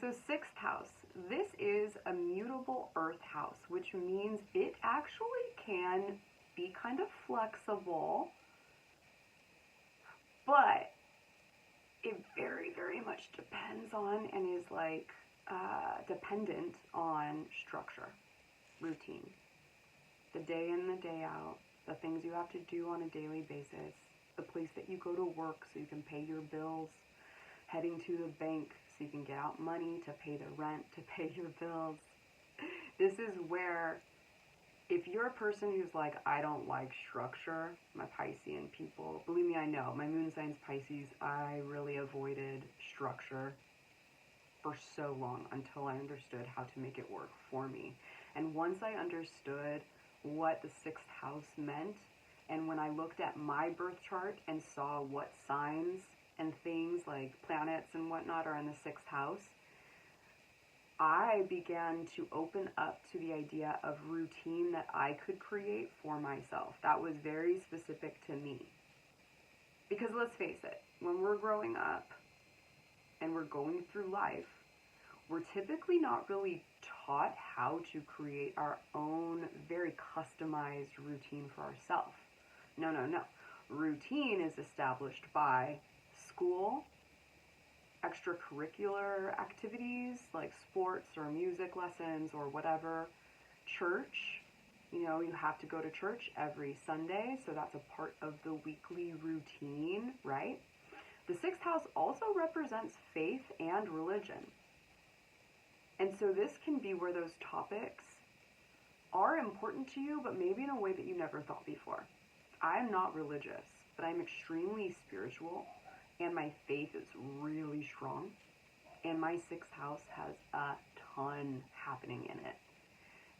so sixth house, this is a mutable earth house, which means it actually can be kind of flexible, but it very, very much depends on and is like dependent on structure, routine, the day in, the day out, the things you have to do on a daily basis, the place that you go to work so you can pay your bills, heading to the bank so you can get out money to pay the rent, to pay your bills. This is where, if you're a person who's like, I don't like structure, my Piscean people, believe me, I know, my moon sign's Pisces, I really avoided structure for so long until I understood how to make it work for me. And once I understood what the sixth house meant, and when I looked at my birth chart and saw what signs and things like planets and whatnot are in the sixth house, I began to open up to the idea of routine that I could create for myself. That was very specific to me. Because let's face it, when we're growing up and we're going through life, we're typically not really taught how to create our own very customized routine for ourselves. No. Routine is established by school, extracurricular activities like sports or music lessons or whatever, church. You know, you have to go to church every Sunday, so that's a part of the weekly routine, right? The sixth house also represents faith and religion. And so this can be where those topics are important to you, but maybe in a way that you never thought before. I'm not religious, but I'm extremely spiritual, and my faith is really strong, and my sixth house has a ton happening in it.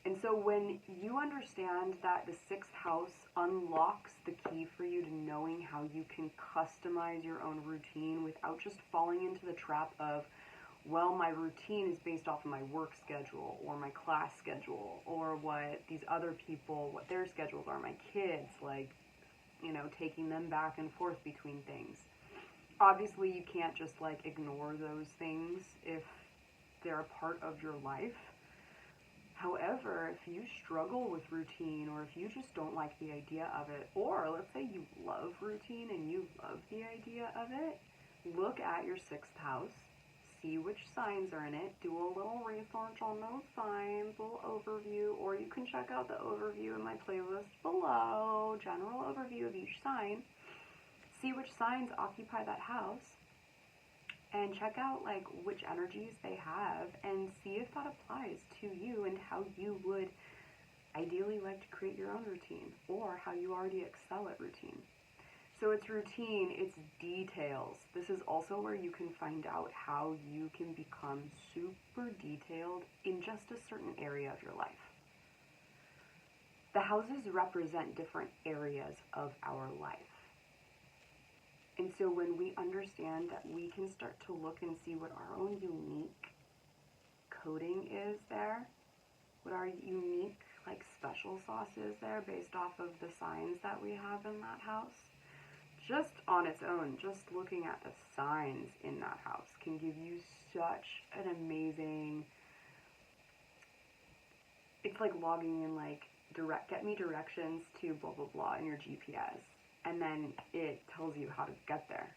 And so when you understand that the sixth house unlocks the key for you to knowing how you can customize your own routine without just falling into the trap of, well, my routine is based off of my work schedule or my class schedule or what these other people, what their schedules are, my kids, like, you know, taking them back and forth between things. Obviously, you can't just like ignore those things if they're a part of your life. However, if you struggle with routine, or if you just don't like the idea of it, or let's say you love routine and you love the idea of it, look at your sixth house, see which signs are in it, do a little research on those signs, a little overview, or you can check out the overview in my playlist below, general overview of each sign, see which signs occupy that house, and check out like which energies they have, and see if that applies to you and how you would ideally like to create your own routine, or how you already excel at routine. So it's routine, it's details. This is also where you can find out how you can become super detailed in just a certain area of your life. The houses represent different areas of our life. And so when we understand that we can start to look and see what our own unique coding is there, what our unique like special sauce is there based off of the signs that we have in that house, just on its own, just looking at the signs in that house can give you such an amazing, it's like logging in like get me directions to blah blah blah in your GPS, and then it tells you how to get there.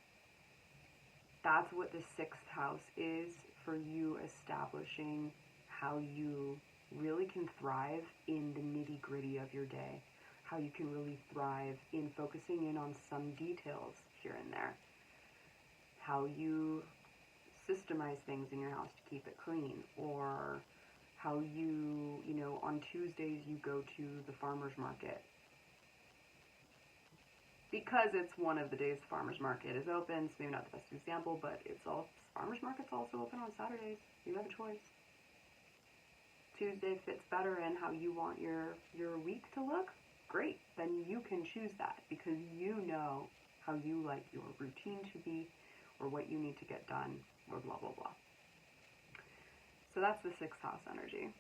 That's what the sixth house is for you, establishing how you really can thrive in the nitty-gritty of your day, how you can really thrive in focusing in on some details here and there, how you systemize things in your house to keep it clean, or how you know, on Tuesdays you go to the farmer's market. Because it's one of the days the farmer's market is open, it's maybe not the best example, but farmer's market's also open on Saturdays. You have a choice. Tuesday fits better in how you want your week to look. Great, then you can choose that because you know how you like your routine to be, or what you need to get done, or blah blah blah. So that's the sixth house energy.